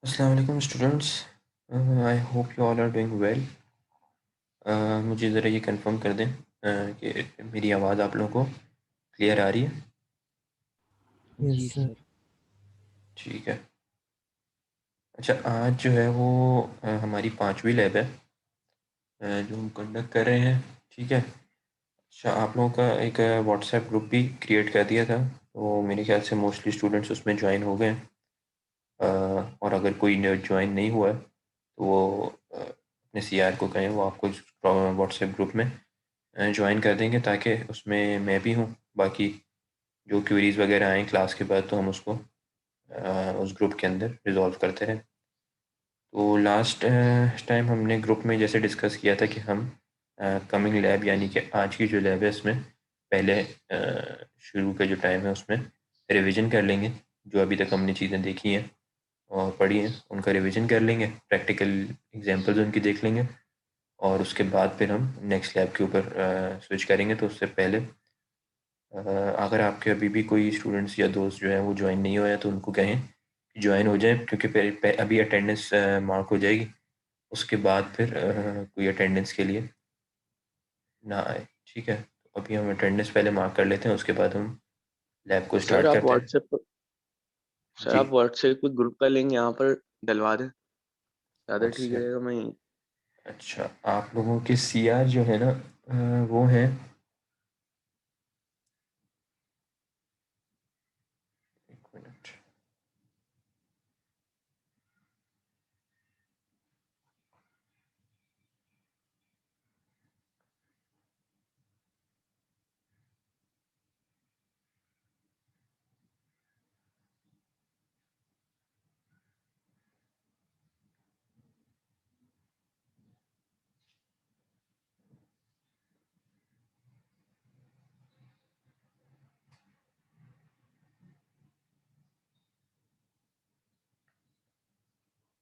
Assalamu alaikum students. I hope you all are doing well. मुझे ज़रा ये confirm कर दें कि मेरी आवाज़ आप लोगों को क्लियर आ रही है। जी यस सर। सर। ठीक है। अच्छा, आज जो है वो हमारी 5वीं लैब है जो हम कंडक्ट कर रहे हैं। ठीक है। अच्छा, आप लोगों का एक व्हाट्सएप ग्रुप भी क्रिएट कर दिया था, तो मेरे ख्याल से मोस्टली स्टूडेंट्स उसमें ज्वाइन हो गए हैं। और अगर कोई ज्वाइन नहीं हुआ है तो वो अपने सीआर को कहें वो आपको व्हाट्सएप ग्रुप में ज्वाइन कर देंगे, ताकि उसमें मैं भी हूँ। बाकी जो क्वेरीज़ वगैरह आएँ क्लास के बाद तो हम उसको उस ग्रुप के अंदर रिज़ॉल्व करते रहें। तो लास्ट टाइम हमने ग्रुप में जैसे डिस्कस किया था कि हम कमिंग लैब यानी कि आज की जो लैब है इसमें पहले शुरू का जो टाइम है उसमें रिवीजन कर लेंगे। जो अभी तक हमने चीज़ें देखी हैं और पढ़ी हैं उनका रिवीजन कर लेंगे, प्रैक्टिकल एग्जांपल्स उनकी देख लेंगे, और उसके बाद फिर हम नेक्स्ट लैब के ऊपर स्विच करेंगे। तो उससे पहले अगर आपके अभी भी कोई स्टूडेंट्स या दोस्त जो हैं वो ज्वाइन नहीं हुए हैं तो उनको कहें कि ज्वाइन हो जाएं, क्योंकि अभी अटेंडेंस मार्क हो जाएगी। उसके बाद फिर कोई अटेंडेंस के लिए ना आए। ठीक है, तो अभी हम अटेंडेंस पहले मार्क कर लेते हैं, उसके बाद हम लैब को सर स्टार्ट आप करते हैं। व्हाट्सएप पर सर जी। आप व्हाट्सएप पे ग्रुप का लिंक यहाँ पर डलवा दें, ज़्यादा ठीक व्हाट्सएप। रहेगा। मैं अच्छा, आप लोगों के सीआर जो है ना वो हैं, एक मिनट।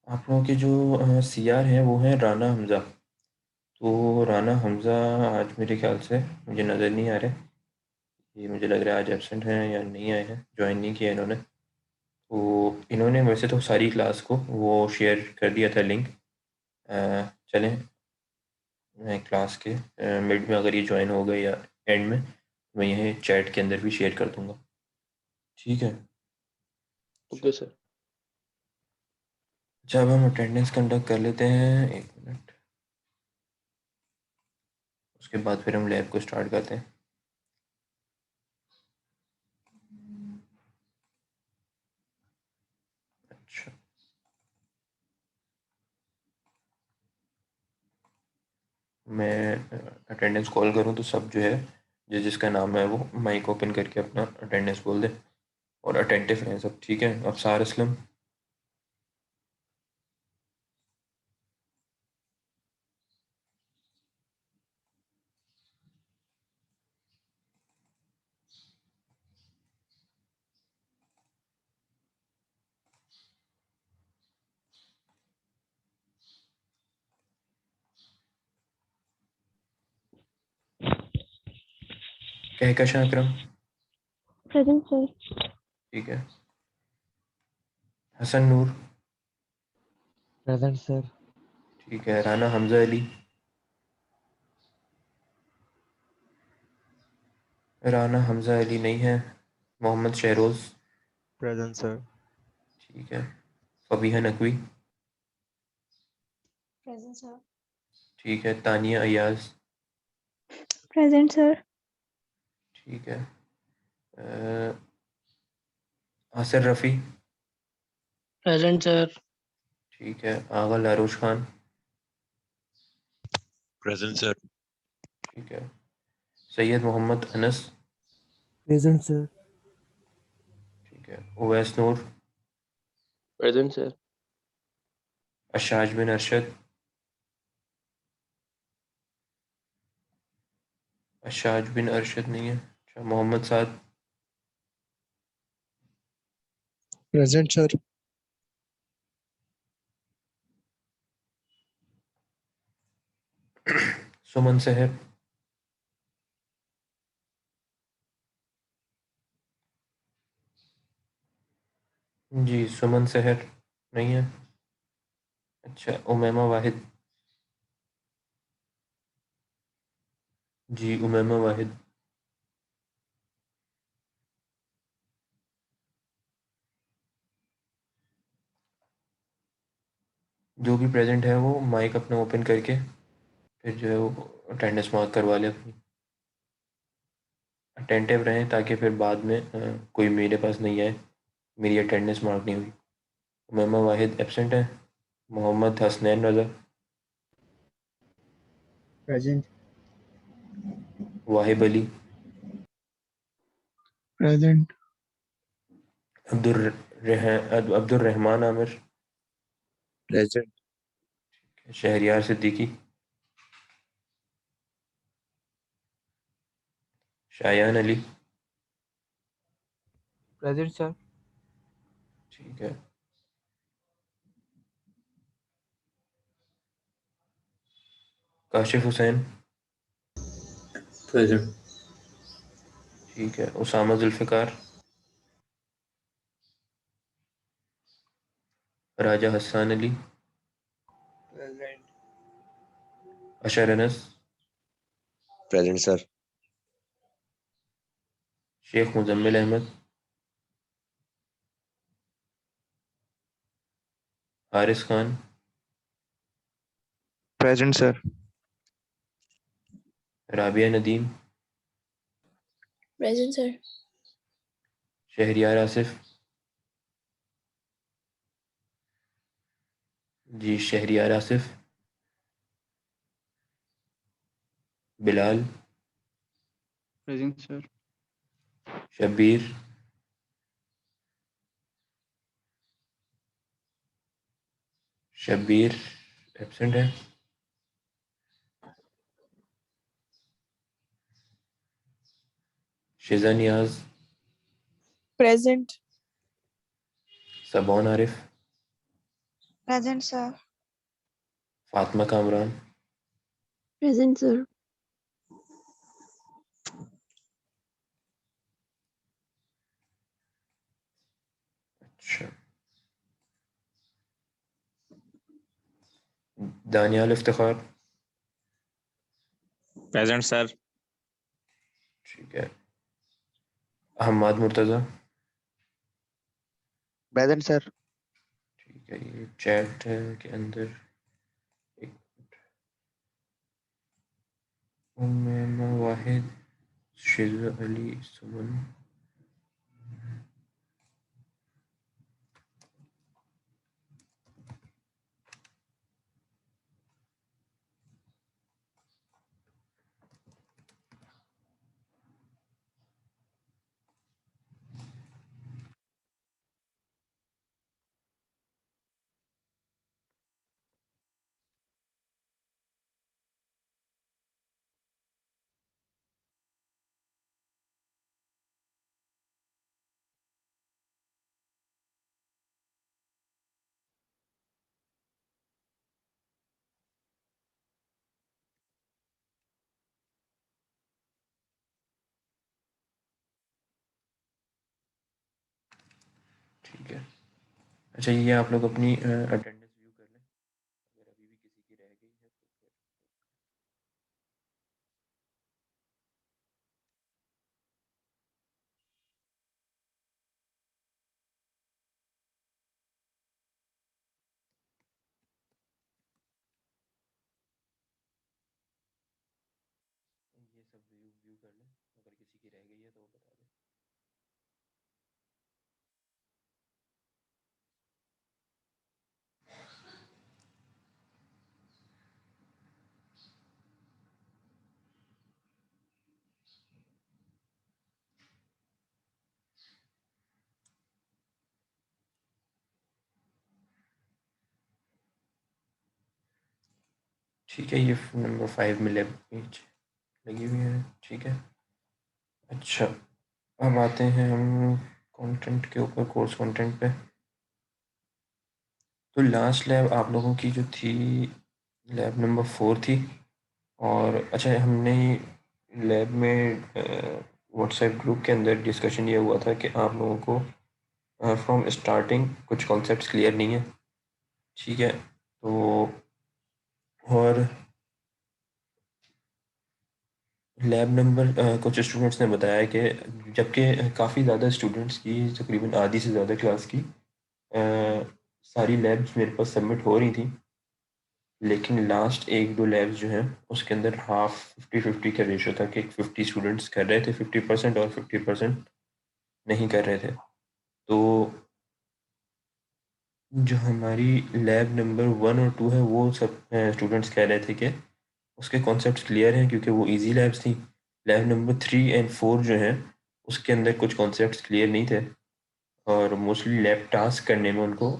आप लोगों के जो सीआर हैं वो हैं राना हमज़ा। तो राना हमज़ा आज मेरे ख्याल से मुझे नज़र नहीं आ रहे। ये मुझे लग रहा है आज एब्सेंट हैं या नहीं आए हैं, ज्वाइन नहीं किया इन्होंने। तो इन्होंने वैसे तो सारी क्लास को वो शेयर कर दिया था लिंक। चलें, मैं क्लास के मिड में अगर ये ज्वाइन हो गए या एंड में, मैं यही चैट के अंदर भी शेयर कर दूंगा। ठीक है। Okay sir. अच्छा, अब हम अटेंडेंस कंडक्ट कर लेते हैं, एक मिनट। उसके बाद फिर हम लैब को स्टार्ट करते हैं। अच्छा, मैं अटेंडेंस कॉल करूं तो सब जो है जिसका नाम है वो माइक ओपन करके अपना अटेंडेंस बोल दे और अटेंटिव रहें सब। ठीक है, अफसार असलम। कहकशां अकरम। Present sir. ठीक है। हसन नूर। Present sir. ठीक है। राना हमजा अली। राना हमजा अली नहीं है। मोहम्मद शहरोज़। Present sir. ठीक है। फबीहा नकवी। Present sir. ठीक है। तानिया अयाज। Present sir. ठीक है। अ, आसिर रफ़ी। Present sir. ठीक है। आगा लारोश खान। Present sir. ठीक है। सैयद मोहम्मद अनस। Present sir. ठीक है। उवैस नूर। Present sir. अशाज बिन अरशद। अशाज बिन अरशद नहीं है। अच्छा, मोहम्मद साद। Present sir. सुमन सहर। जी, सुमन सहर नहीं है। अच्छा, उमैमा वाहिद। जी, उमैमा वाहिद। जो भी प्रेजेंट है वो माइक अपना ओपन करके फिर जो है वो अटेंडेंस मार्क करवा ले अपनी। अटेंटिव रहें ताकि फिर बाद में कोई मेरे पास नहीं आए मेरी अटेंडेंस मार्क नहीं हुई। उमैमा वाहिद एब्सेंट है। मोहम्मद हसनैन रज़ा। Present. वाहिब Ali. Present. Abdul Rahman Aamir. Present. Shahryar Siddiqui. Shayan Ali. Present, sir. ठीक है। काशिफ हुसैन। प्रेजेंट। ठीक है। Usama Zulfiqar. Raja Hasan Ali. Present. Ashar Anas. Present, sir. Sheikh Muzammil Ahmed. Haris Khan. Present, sir. Rabia Nadeem. Present, sir. Shahryar Asif. जी, Shahryar Asif. Bilal. Present, sir. Shabbir. Shabbir absent है। शिजा नियाज। Present. सबौन Arif. Present, sir. Fatima Kamran. Present, sir. अच्छा, दानियाल इफ्तिखार। Present, sir. ठीक है। अहमद मुर्तज़ा। Present, sir. ठीक है, ये चैट के अंदर एक उम्मे वाहिद। शिजा अली सुमन। ठीक है। अच्छा, ये आप लोग अपनी अटेंडेंस व्यू कर लें, अगर अभी भी किसी की रह गई है तो फिर ये सब व्यू कर लें, अगर किसी की रह गई है तो वो बता दें। ठीक है, ये नंबर 5 में लैब पेज लगी हुई है। ठीक है। अच्छा, अब आते हैं हम कंटेंट के ऊपर, कोर्स कंटेंट पे। तो लास्ट लैब आप लोगों की जो थी, लैब नंबर 4 थी। और अच्छा, हमने लैब में व्हाट्सएप ग्रुप के अंदर डिस्कशन ये हुआ था कि आप लोगों को फ्रॉम स्टार्टिंग कुछ कॉन्सेप्ट्स क्लियर नहीं है। ठीक है। तो और लैब नंबर कुछ स्टूडेंट्स ने बताया कि जबकि काफ़ी ज़्यादा स्टूडेंट्स की, तकरीबन आधी से ज़्यादा क्लास की सारी लैब्स मेरे पास सबमिट हो रही थी, लेकिन लास्ट 1-2 लैब्स जो हैं उसके अंदर हाफ 50-50 का रेशो था कि 50 स्टूडेंट्स कर रहे थे 50% और 50% नहीं कर रहे थे। तो जो हमारी लैब नंबर 1 और 2 है वो सब स्टूडेंट्स कह रहे थे कि उसके कॉन्सेप्ट्स क्लियर हैं क्योंकि वो इजी लैब्स थी। लैब नंबर 3 एंड 4 जो हैं उसके अंदर कुछ कॉन्सेप्ट्स क्लियर नहीं थे और मोस्टली लैब टास्क करने में उनको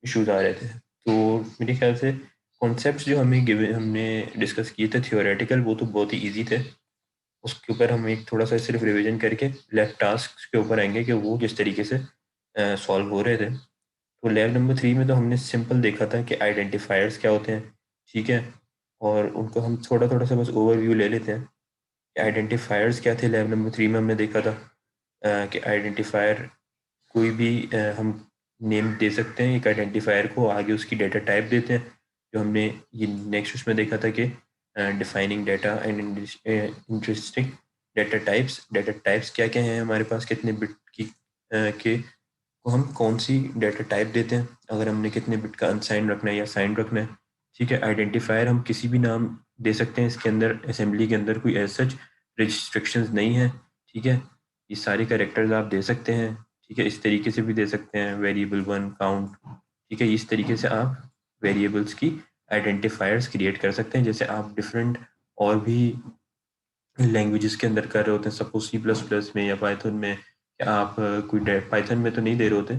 इश्यूज आ रहे थे। तो मेरे ख्याल से कॉन्सेप्ट्स जो हमने डिस्कस किए थे थियोरेटिकल, वो तो बहुत ही ईजी थे। उसके ऊपर हम एक थोड़ा सा सिर्फ रिवीजन करके लैब टास्क के ऊपर आएंगे कि वो किस तरीके से सॉल्व हो रहे थे। तो लैब नंबर 3 में तो हमने सिंपल देखा था कि आइडेंटिफायर्स क्या होते हैं, ठीक है, और उनको हम थोड़ा थोड़ा सा बस ओवरव्यू ले लेते हैं कि आइडेंटिफायर्स क्या थे। लैब नंबर 3 में हमने देखा था कि आइडेंटिफायर कोई भी हम नेम दे सकते हैं एक आइडेंटिफायर को, आगे उसकी डेटा टाइप देते हैं। जो हमने ये नेक्स्ट उसमें देखा था कि defining data and interesting data types क्या क्या हैं हमारे पास, कितने बिट की के को हम कौन सी डेटा टाइप देते हैं, अगर हमने कितने बिट का अनसाइन रखना है या साइन रखना है, ठीक है। आइडेंटिफायर हम किसी भी नाम दे सकते हैं, इसके अंदर असेंबली के अंदर कोई एज सच रिस्ट्रिक्शंस नहीं है, ठीक है। ये सारे कैरेक्टर्स आप दे सकते हैं, ठीक है। इस तरीके से भी दे सकते हैं वेरिएबल 1 काउंट, ठीक है। इस तरीके से आप वेरिएबल्स की आइडेंटिफायर्स क्रिएट कर सकते हैं, जैसे आप डिफरेंट और भी लैंग्वेजेस के अंदर कर रहे होते हैं। सपोज C++ में या पाइथन में, या आप कोई पाइथन में तो नहीं दे रहे होते,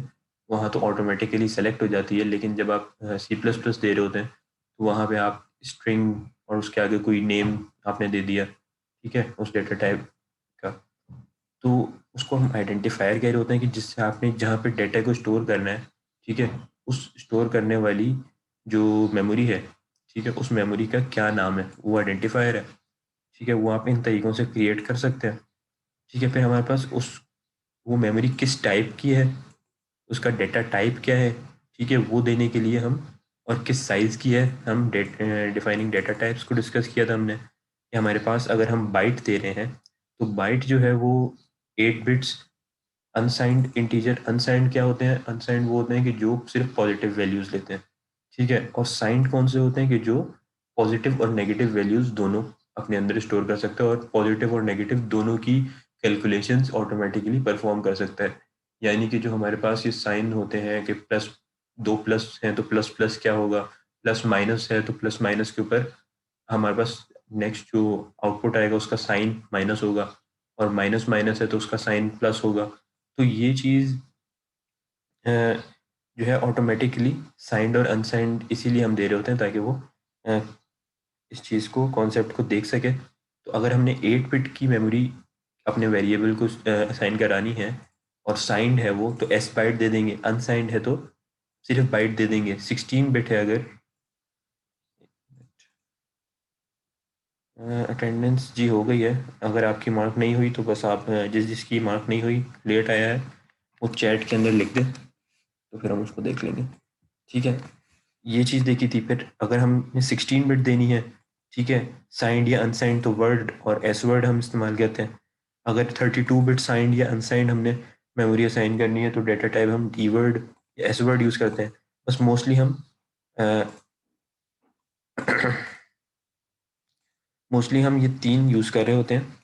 वहाँ तो ऑटोमेटिकली सेलेक्ट हो जाती है, लेकिन जब आप C++ दे रहे होते हैं तो वहाँ पे आप स्ट्रिंग और उसके आगे कोई नेम आपने दे दिया, ठीक है, उस डेटा टाइप का, तो उसको हम आइडेंटिफायर कह रहे होते हैं कि जिससे आपने जहाँ पे डेटा को स्टोर करना है, ठीक है, उस स्टोर करने वाली जो मेमोरी है, ठीक है, उस मेमोरी का क्या नाम है, वो आइडेंटिफायर है, ठीक है। वो आप इन तरीक़ों से क्रिएट कर सकते हैं, ठीक है। फिर हमारे पास वो मेमोरी किस टाइप की है, उसका डेटा टाइप क्या है, ठीक है, वो देने के लिए हम, और किस साइज़ की है, हम डिफाइनिंग डेटा टाइप्स को डिस्कस किया था हमने कि हमारे पास अगर हम बाइट दे रहे हैं तो बाइट जो है वो 8 बिट्स, अनसाइंड इंटीजर, अनसाइंड क्या होते हैं, अनसाइंड वो होते हैं कि जो सिर्फ पॉजिटिव वैल्यूज़ लेते हैं, ठीक है। और साइंड कौन से होते हैं कि जो पॉजिटिव और नेगेटिव वैल्यूज़ दोनों अपने अंदर स्टोर कर सकता है और पॉजिटिव और नेगेटिव दोनों की कैलकुलेशंस ऑटोमेटिकली परफॉर्म कर सकता है। यानी कि जो हमारे पास ये साइन होते हैं कि प्लस, दो प्लस हैं तो प्लस प्लस क्या होगा, प्लस माइनस है तो प्लस माइनस के ऊपर हमारे पास नेक्स्ट जो आउटपुट आएगा उसका साइन माइनस होगा, और माइनस माइनस है तो उसका साइन प्लस होगा। तो ये चीज़ जो है ऑटोमेटिकली साइंड और अनसाइंड इसीलिए हम दे रहे होते हैं ताकि वो अ, इस चीज़ को, कॉन्सेप्ट को देख सके। तो अगर हमने 8 बिट की मेमोरी अपने वेरिएबल को असाइन करानी है और साइंड है वो, तो एस बाइट दे देंगे, अनसाइंड है तो सिर्फ बाइट दे देंगे। 16 बिट है अगर, अटेंडेंस जी हो गई है, अगर आपकी मार्क नहीं हुई तो बस आप जिसकी मार्क नहीं हुई, लेट आया है, वो चैट के अंदर लिख दे, तो फिर हम उसको देख लेंगे, ठीक है। ये चीज़ देखी थी। फिर अगर हमने 16 बिट देनी है, ठीक है, साइंड या अनसाइंड, तो वर्ड और एस वर्ड हम इस्तेमाल करते हैं। अगर 32 बिट साइंड या अनसाइंड हमने मेमोरी असाइन करनी है तो डेटा टाइप हम डी वर्ड या एस वर्ड यूज़ करते हैं। बस मोस्टली हम मोस्टली हम ये 3 यूज़ कर रहे होते हैं,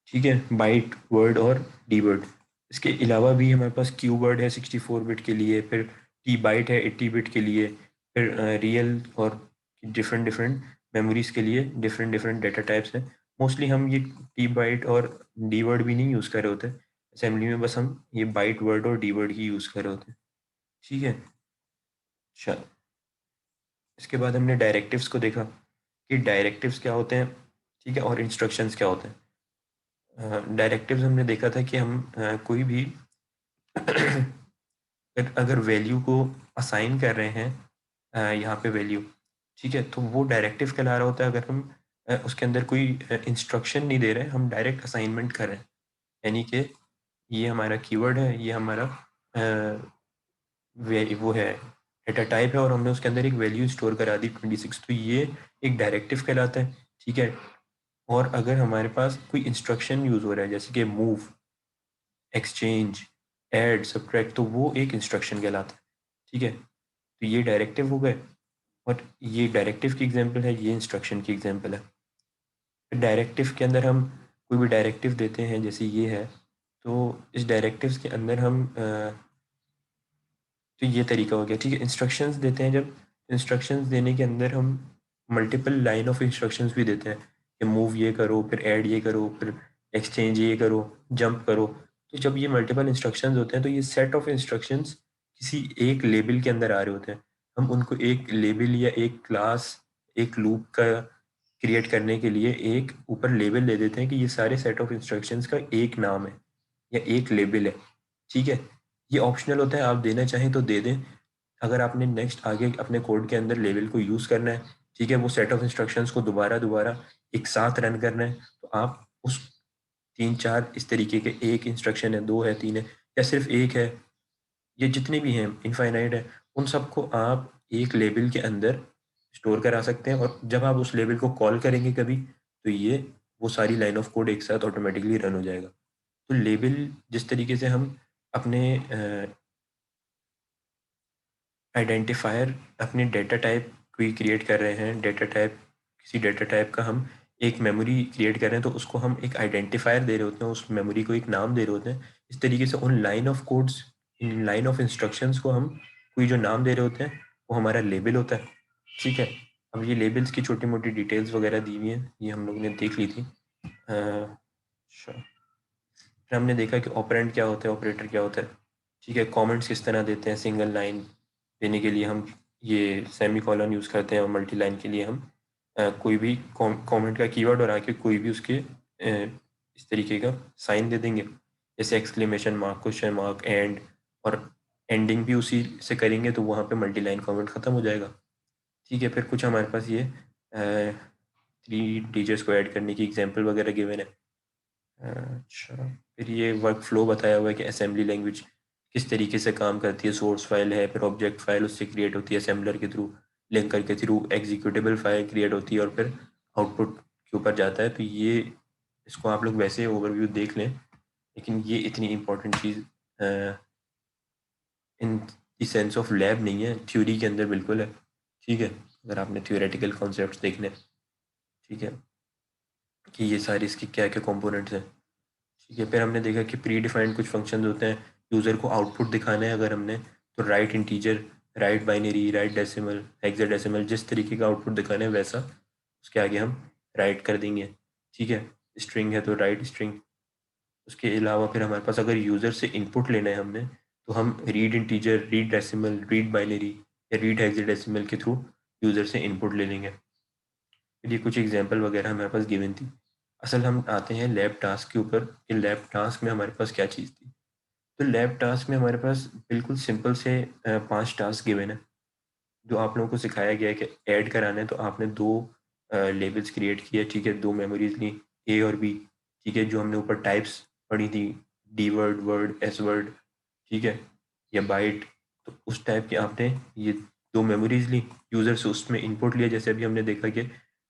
ठीक है, बाइट, वर्ड और डी वर्ड। इसके अलावा भी हमारे पास क्यू वर्ड है 64 बिट के लिए, फिर टी बाइट है 80 बिट के लिए, फिर रियल और डिफरेंट डिफरेंट मेमोरीज के लिए डिफरेंट डिफरेंट डेटा टाइप्स हैं। मोस्टली हम ये टी बाइट और डी वर्ड भी नहीं यूज़ कर रहे होते असेंबली में, बस हम ये बाइट, वर्ड और डी वर्ड ही यूज़ कर रहे होते हैं, ठीक है। अच्छा, इसके बाद हमने डायरेक्टिव्स को देखा कि डायरेक्टिव्स क्या होते हैं, ठीक है, और इंस्ट्रक्शंस क्या होते हैं। डायरेक्टिव्स हमने देखा था कि हम कोई भी अगर वैल्यू को असाइन कर रहे हैं, यहाँ पे वैल्यू, ठीक है, तो वो डायरेक्टिव कहला रहा होता है। अगर हम उसके अंदर कोई इंस्ट्रक्शन नहीं दे रहे हैं, हम डायरेक्ट असाइनमेंट कर रहे हैं, यानी कि ये हमारा कीवर्ड है, ये हमारा वो है डेटा टाइप है और हमने उसके अंदर एक वैल्यू स्टोर करा दी 26, तो ये एक डायरेक्टिव कहलाता है, ठीक है। और अगर हमारे पास कोई इंस्ट्रक्शन यूज़ हो रहा है जैसे कि मूव, एक्सचेंज, ऐड, सब्ट्रैक्ट, तो वो एक इंस्ट्रक्शन कहलाता है, ठीक है। तो ये डायरेक्टिव हो गए और ये डायरेक्टिव की एग्जांपल है, ये इंस्ट्रक्शन की एग्जांपल है। डायरेक्टिव के अंदर हम कोई भी डायरेक्टिव देते हैं जैसे ये है, तो इस डायरेक्टिव्स के अंदर हम तो ये तरीका हो गया, ठीक है। इंस्ट्रक्शंस देते हैं, जब इंस्ट्रक्शंस देने के अंदर हम मल्टीपल लाइन ऑफ इंस्ट्रक्शंस भी देते हैं कि मूव ये करो, फिर ऐड ये करो, फिर एक्सचेंज ये करो, जंप करो। तो जब ये मल्टीपल इंस्ट्रक्शंस होते हैं तो ये सेट ऑफ इंस्ट्रक्शंस किसी एक लेबल के अंदर आ रहे होते हैं। हम उनको एक लेबल या एक क्लास, एक लूप का क्रिएट करने के लिए एक ऊपर लेबल ले देते हैं कि ये सारे सेट ऑफ इंस्ट्रक्शंस का एक नाम है या एक लेबल है, ठीक है। ये ऑप्शनल होता है, आप देना चाहें तो दे दें। अगर आपने नेक्स्ट आगे अपने कोड के अंदर लेवल को यूज़ करना है, ठीक है, वो सेट ऑफ इंस्ट्रक्शंस को दोबारा दोबारा एक साथ रन करना है, तो आप उस 3-4 इस तरीके के, एक इंस्ट्रक्शन है, 2 है, 3 है या सिर्फ एक है, ये जितने भी हैं इनफाइनाइट है, उन सबको आप एक लेबल के अंदर स्टोर करा सकते हैं और जब आप उस लेबल को कॉल करेंगे कभी, तो ये वो सारी लाइन ऑफ कोड एक साथ ऑटोमेटिकली रन हो जाएगा। तो लेबल जिस तरीके से हम अपने आइडेंटिफायर अपने डेटा टाइप कोई क्रिएट कर रहे हैं, डेटा टाइप किसी डेटा टाइप का हम एक मेमोरी क्रिएट कर रहे हैं, तो उसको हम एक आइडेंटिफायर दे रहे होते हैं, उस मेमोरी को एक नाम दे रहे होते हैं। इस तरीके से उन line of codes, in line of instructions को हम कोई जो नाम दे रहे होते हैं वो हमारा लेबल होता है, ठीक है। अब ये लेबल्स की छोटी मोटी डिटेल्स वगैरह दी हुई हैं, ये हम लोग ने देख ली थी। अच्छा, फिर हमने देखा कि ऑपरेंड क्या होता है, ऑपरेटर क्या होता है, ठीक है। कमेंट्स किस तरह देते हैं, सिंगल लाइन देने के लिए हम ये सेमी कॉलन यूज़ करते हैं और मल्टी लाइन के लिए हम कोई भी कमेंट का कीवर्ड और आके कोई भी उसके इस तरीके का साइन दे देंगे, जैसे exclamation mark, question mark, and, और एंडिंग भी उसी से करेंगे तो वहाँ पे मल्टी लाइन कमेंट ख़त्म हो जाएगा, ठीक है। फिर कुछ हमारे पास ये 3 टीचर्स को ऐड करने की एग्जाम्पल वगैरह गिवन है। अच्छा, फिर ये वर्क फ्लो बताया हुआ है कि असेंबली लैंग्वेज किस तरीके से काम करती है। सोर्स फाइल है, फिर ऑब्जेक्ट फाइल उससे क्रिएट होती है असेंबलर के थ्रू, लिंकर के थ्रू एग्जीक्यूटेबल फाइल क्रिएट होती है और फिर आउटपुट के ऊपर जाता है। तो ये इसको आप लोग वैसे ओवरव्यू देख लें, लेकिन ये इतनी important cheese in the sense of lab नहीं है, थ्योरी के अंदर बिल्कुल है, ठीक है, अगर आपने थ्योरेटिकल कॉन्सेप्ट देखने, ठीक है, कि ये सारे इसके क्या क्या कंपोनेंट्स हैं, ठीक है। फिर हमने देखा कि प्री डिफाइंड कुछ फंक्शंस होते हैं, यूज़र को आउटपुट दिखाना है अगर हमने, तो right integer, right binary, right decimal, hexadecimal, जिस तरीके का आउटपुट दिखाना है वैसा उसके आगे हम राइट कर देंगे, ठीक है। स्ट्रिंग है तो राइट स्ट्रिंग। उसके अलावा फिर हमारे पास अगर यूज़र से इनपुट लेना है हमने, तो हम read integer, read decimal, read binary या रीड हेक्साडेसिमल के थ्रू यूज़र से इनपुट ले लेंगे। फिर ये कुछ एग्जांपल वगैरह हमारे पास गिवन थी। असल हम आते हैं लैब टास्क के ऊपर कि लैब टास्क में हमारे पास क्या चीज़ थी। तो लैब टास्क में हमारे पास बिल्कुल सिंपल से 5 टास्क गिवन है, जो आप लोगों को सिखाया गया है कि ऐड कराना है, तो आपने 2 लेबल्स क्रिएट किए, ठीक है, 2 मेमोरीज ली, ए और बी, ठीक है, जो हमने ऊपर टाइप्स पढ़ी थी, D word, word, S word, ठीक है, या बाइट। तो उस टाइप के आपने ये 2 मेमोरीज ली, यूज़र से उसमें इनपुट लिया, जैसे अभी हमने देखा कि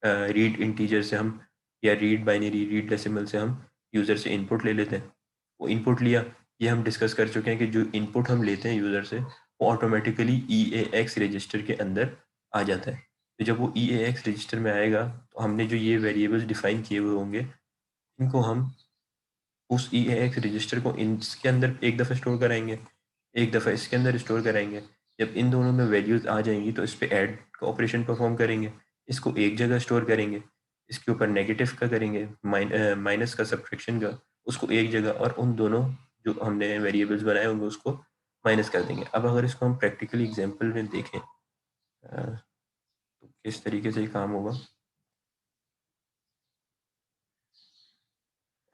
रीड इंटीजर से हम या रीड बाइनरी, रीड डेसिमल से हम यूज़र से इनपुट ले लेते हैं। वो इनपुट लिया, ये हम डिस्कस कर चुके हैं कि जो इनपुट हम लेते हैं यूज़र से वो ऑटोमेटिकली EAX रजिस्टर के अंदर आ जाता है। तो जब वो EAX रजिस्टर में आएगा तो हमने जो ये वेरिएबल्स डिफाइन किए हुए होंगे, इनको हम उस EAX रजिस्टर को इसके अंदर एक दफ़ा स्टोर कराएंगे, एक दफ़ा इसके अंदर स्टोर कराएंगे। जब इन दोनों में वैल्यूज़ आ जाएंगी तो इस पे ऐड का ऑपरेशन परफॉर्म करेंगे, इसको एक जगह स्टोर करेंगे, इसके ऊपर नेगेटिव का करेंगे, माइनस का, सब्ट्रैक्शन का, उसको एक जगह, और उन दोनों जो हमने वेरिएबल्स बनाए होंगे उसको माइनस कर देंगे। अब अगर इसको हम प्रैक्टिकली एग्जाम्पल में देखें तो किस तरीके से ये काम होगा।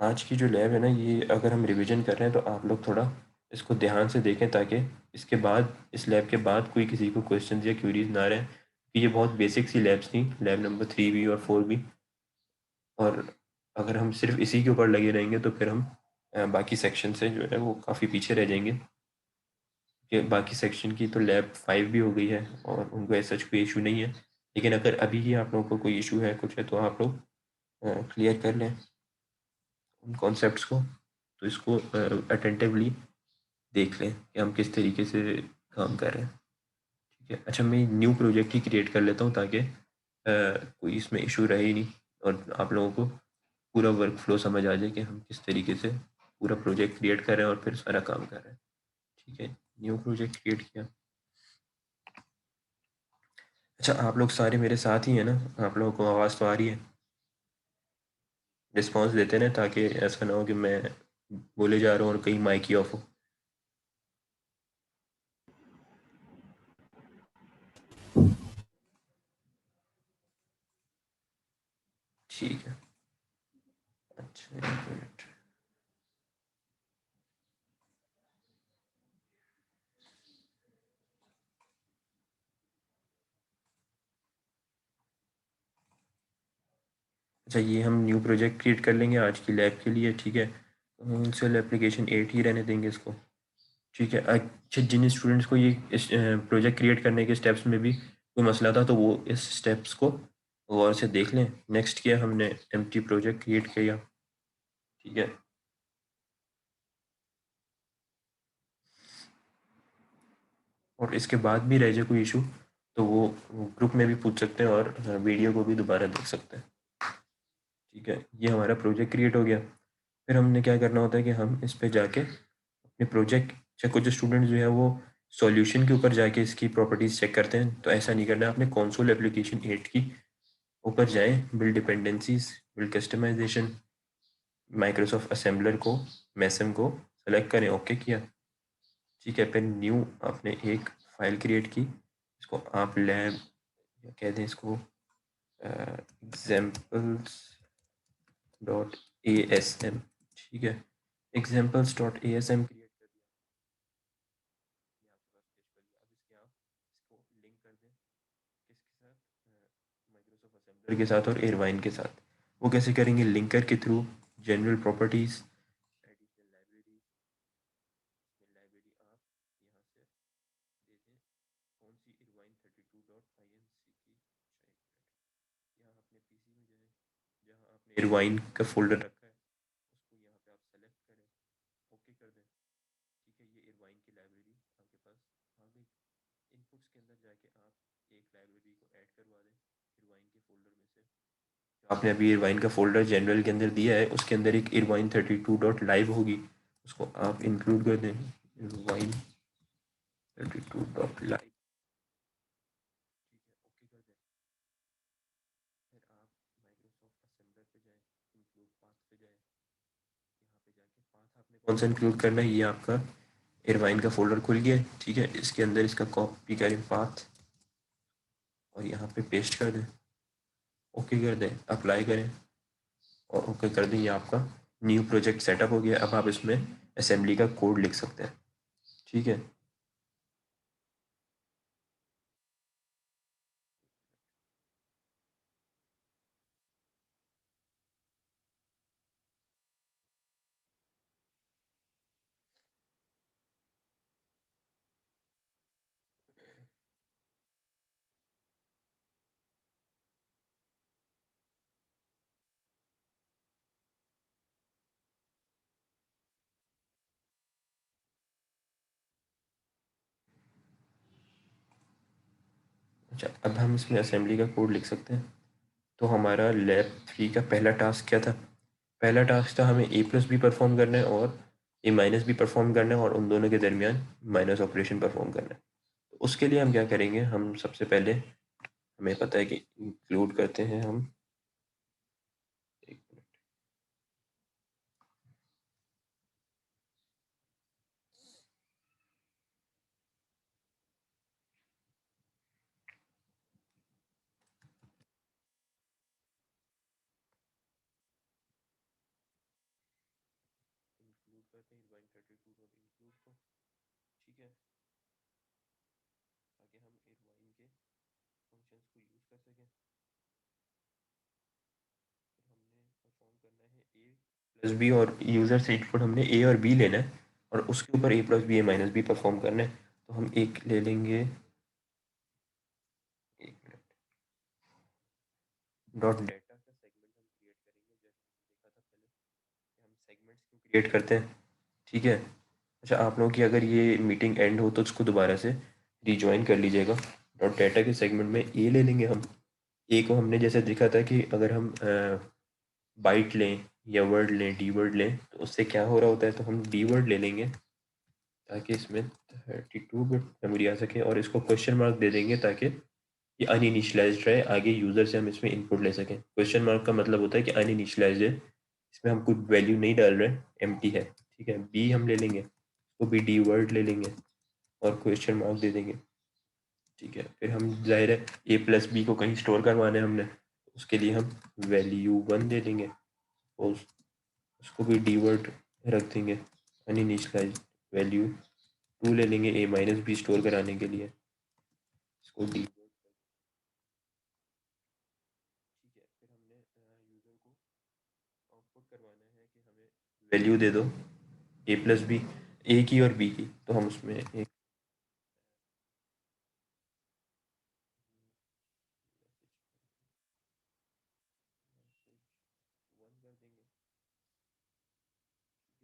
आज की जो लैब है ना, ये अगर हम रिवीजन कर रहे हैं तो आप लोग थोड़ा इसको ध्यान से देखें, ताकि इसके बाद, इस लैब के बाद कोई किसी को क्वेश्चन या क्यूरीज ना रहे, कि ये बहुत बेसिक सी लैब्स थी, लैब नंबर 3 भी और 4 भी। और अगर हम सिर्फ इसी के ऊपर लगे रहेंगे तो फिर हम बाकी सेक्शन से जो है वो काफ़ी पीछे रह जाएंगे। कि बाकी सेक्शन की तो लैब 5 भी हो गई है और उनको ऐसा कोई इशू नहीं है, लेकिन अगर अभी ही आप लोगों को कोई इशू है कुछ है तो आप लोग क्लियर कर लें उन कॉन्सेप्ट्स को, तो इसको अटेंटिवली देख लें कि हम किस तरीके से काम कर रहे हैं। ठीक है, अच्छा मैं न्यू प्रोजेक्ट ही क्रिएट कर लेता हूँ ताकि कोई इसमें इशू रहे ही नहीं और आप लोगों को पूरा वर्क फ्लो समझ आ जाए कि हम किस तरीके से पूरा प्रोजेक्ट क्रिएट कर रहे हैं और फिर सारा काम कर रहे हैं। ठीक है, न्यू प्रोजेक्ट क्रिएट किया। अच्छा आप लोग सारे मेरे साथ ही हैं ना, आप लोगों को आवाज़ तो आ रही है, रिस्पॉन्स देते ना, ताकि ऐसा ना हो कि मैं बोले जा रहा हूँ और कहीं माइक ही ऑफ हो। ठीक है, अच्छा एक मिनट। अच्छा ये हम न्यू प्रोजेक्ट क्रिएट कर लेंगे आज की लैब के लिए। ठीक है, सेल एप्लीकेशन 8 ही रहने देंगे इसको। ठीक है, अच्छा जिन स्टूडेंट्स को ये इस प्रोजेक्ट क्रिएट करने के स्टेप्स में भी कोई मसला था तो वो इस स्टेप्स को गौर से देख लें। नेक्स्ट किया हमने एम्प्टी प्रोजेक्ट क्रिएट किया। ठीक है, और इसके बाद भी रह जाए कोई इशू तो वो ग्रुप में भी पूछ सकते हैं और वीडियो को भी दोबारा देख सकते हैं। ठीक है, ये हमारा प्रोजेक्ट क्रिएट हो गया। फिर हमने क्या करना होता है कि हम इस पे जाके अपने प्रोजेक्ट से कुछ स्टूडेंट जो है वो सॉल्यूशन के ऊपर जाके इसकी प्रॉपर्टीज़ चेक करते हैं, तो ऐसा नहीं करना है। आपने कंसोल एप्लीकेशन 8 की ऊपर जाएँ, build dependencies, build customisation, Microsoft assembler को, मेसम को सेलेक्ट करें, ओके किया। ठीक है, फिर न्यू आपने एक फ़ाइल क्रिएट की, इसको आप लैब या कह दें इसको examples dot A S M. ठीक है, examples dot A S M create कर दिया, ये आपके पास पेश कर दिया। अब इसके आप इसको लिंक कर दें किसके साथ, माइक्रोसॉफ्ट असेंबलर के साथ और एयरवाइन के साथ। वो कैसे करेंगे, लिंकर के through, general properties, additional library, library आप यहाँ से दे दें कौन सी, इरवाइन 32.inc की। यहाँ अपने पीसी में जाएं, जहाँ आपने इरवाइन का फोल्डर रखा है उसको यहाँ पे आप सेलेक्ट करें, ओके कर दें। ठीक है, ये इरवाइन की लाइब्रेरी आपके पास आ गई। इनपुट्स के अंदर जाके आप एक लाइब्रेरी को ऐड करवा दें इरवाइन के फोल्डर में से। जो आपने अभी इरवाइन का फोल्डर जनरल के अंदर दिया है उसके अंदर एक इरवाइन 32.live होगी, उसको आप इंक्लूड कर दें, इरवाइन 32.live। ठीक है, ओके कर दें। फिर आप माइक्रोसॉफ्ट असेंबलर पे जाएं, इंक्लूड पाथ पे जाएं, यहाँ पे जाके पाथ आपने कौन सा इंक्लूड करना है, ये आपका इरवाइन का फोल्डर खुल गया है। ठीक है, इसके अंदर इसका कॉपी करें पाथ और यहाँ पे पेस्ट कर दें, ओके कर दें, अप्लाई करें और ओके कर दें। ये आपका न्यू प्रोजेक्ट सेटअप हो गया। अब आप इसमें असेंबली का कोड लिख सकते हैं। ठीक है, अच्छा अब हम इसमें असेंबली का कोड लिख सकते हैं। तो हमारा लैब 3 का पहला टास्क क्या था, पहला टास्क था हमें ए प्लस भी परफॉर्म करना है और ए माइनस भी परफॉर्म करना है और उन दोनों के दरमियान माइनस ऑपरेशन परफॉर्म करना है। तो उसके लिए हम क्या करेंगे, हम सबसे पहले हमें पता है कि इंक्लूड करते हैं हम, एक मिनट, इंक्लूड करते हैं 132 डॉट इंक्लूड को। ठीक है, ताकि हम इरवाइन के फंक्शंस को यूज़ कर सकें। फिर हमने परफॉर्म करना है ए प्लस बी और यूज़र से इनपुट हमने ए और बी लेना है और उसके ऊपर A plus B A minus B perform करना है। तो हम एक ले लेंगे, एक मिनट, डॉट डेटा का सेगमेंट हम क्रिएट करेंगे। जैसे देखा था पहले कि हम सेगमेंट्स क्यों क्रिएट करते हैं, ठीक है। अच्छा, आप लोगों की अगर ये मीटिंग एंड हो तो इसको दोबारा से रिज्वाइन कर लीजिएगा। डॉट डेटा के सेगमेंट में ए ले लेंगे हम। ए को हमने जैसे देखा था कि अगर हम बाइट लें या वर्ड लें, डी वर्ड लें, तो उससे क्या हो रहा होता है, तो हम डी वर्ड ले लेंगे ताकि इसमें 32 बिट मेमोरी आ सके, और इसको क्वेश्चन मार्क दे देंगे ताकि ये अनइनिशियलाइज्ड रहे, आगे यूज़र से हम इसमें इनपुट ले सकें। क्वेश्चन मार्क का मतलब होता है कि अनइनिशियलाइज्ड है, इसमें हम कोई वैल्यू नहीं डाल रहे, एम्प्टी है, ठीक है। बी हम ले लेंगे, तो बी डी वर्ड ले लेंगे और क्वेश्चन मार्क दे देंगे, ठीक है। फिर हम जाहिर है ए प्लस बी को कहीं स्टोर करवाना है हमने, उसके लिए हम वैल्यू 1 दे देंगे और उसको भी डी वर्ड रख देंगे, अनइनिशियलाइज्ड। वैल्यू 2 ले लेंगे ए माइनस बी स्टोर कराने के लिए, इसको डी, ठीक है। फिर हमने यूज़र को आउटपुट करवाना है कि हमें वैल्यू दे दो ए प्लस बी, ए की और बी की, तो हम उसमें एक वन कर देंगे, ठीक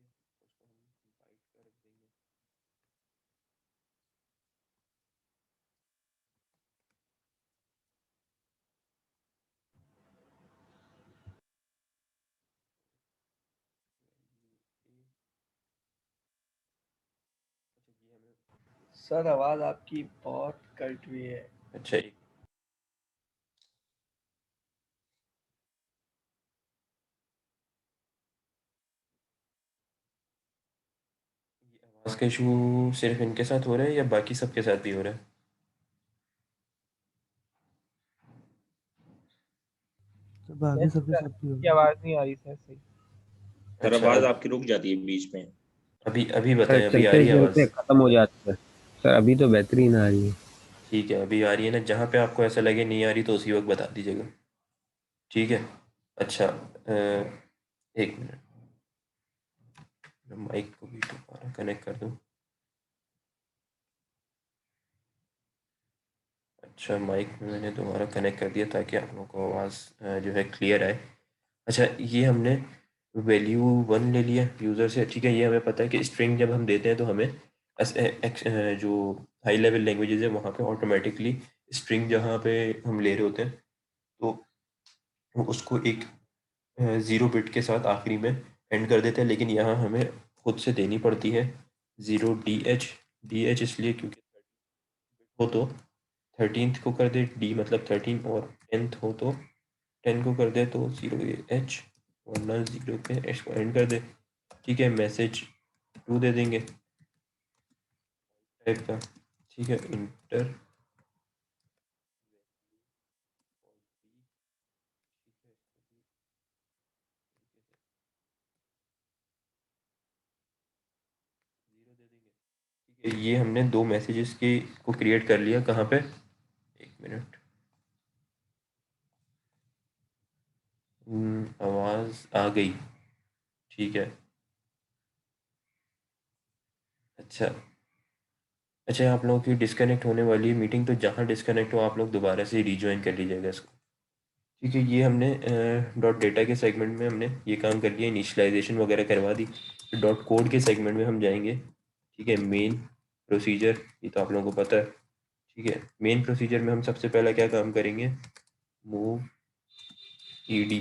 है। उसको हम बाइट का रख देंगे। अच्छा, ये हमें, सर आवाज आपकी बहुत कट रही है। अच्छा एक, ये आवाज़ का इशू सिर्फ इनके साथ हो रहा है या बाकी सबके साथ भी हो रहा है? तो बाकी सबके साथ भी की होगा। आवाज नहीं आ रही सर सही। सर अच्छा, आवाज अब आपकी रुक जाती है बीच में। अभी अभी सर बताएं, अभी आ चलते रही है चलते आवाज़? खत्म हो जाता है। सर अभी तो बेहतरीन आ रही है। ठीक है, अभी आ रही है ना? जहाँ पे आपको ऐसा लगे नहीं आ रही तो उसी वक्त बता दीजिएगा, ठीक है। अच्छा, एक मिनट, मैं माइक को भी दोबारा कनेक्ट कर दूँ। अच्छा, माइक में मैंने दोबारा कनेक्ट कर दिया ताकि आप लोगों को आवाज़ जो है क्लियर आए। अच्छा, ये हमने वैल्यू 1 ले लिया यूज़र से, ठीक है। ये हमें पता है कि स्ट्रिंग जब हम देते हैं तो हमें जो हाई लेवल लैंग्वेजेस है वहाँ पे ऑटोमेटिकली स्ट्रिंग जहाँ पे हम ले रहे होते हैं तो उसको एक 0 बिट के साथ आखिरी में एंड कर देते हैं, लेकिन यहाँ हमें खुद से देनी पड़ती है 0 डी एच इसलिए क्योंकि हो तो 13th को कर दे डी मतलब 13, और 10th हो तो 10 को कर दे तो 0 एच, वरना 0 पे एच को एंड कर दे, ठीक है। मैसेज 2 दे देंगे टाइप का, ठीक है। इंटर, जीरो दे देंगे, ठीक है। ये हमने दो मैसेजेस के को क्रिएट कर लिया, कहाँ पे, एक मिनट, आवाज़ आ गई, ठीक है। अच्छा, अच्छा, आप लोगों की डिस्कनेक्ट होने वाली है मीटिंग, तो जहाँ डिस्कनेक्ट हो आप लोग दोबारा से रिज्वाइन कर लीजिएगा इसको, ठीक है। ये हमने डॉट डेटा के सेगमेंट में हमने ये काम कर लिया, इनिशियलाइजेशन वगैरह करवा दी। फिर डॉट कोड के सेगमेंट में हम जाएंगे, ठीक है। मेन प्रोसीजर, ये तो आप लोगों को पता है, ठीक है। मेन प्रोसीजर में हम सबसे पहला क्या काम करेंगे, मूव ई डी,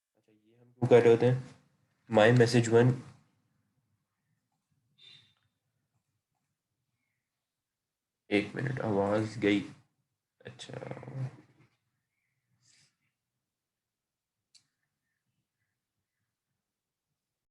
अच्छा, ये हम क्यों कर रहे होते हैं, माई मैसेज 1, एक मिनट, आवाज़ गई, अच्छा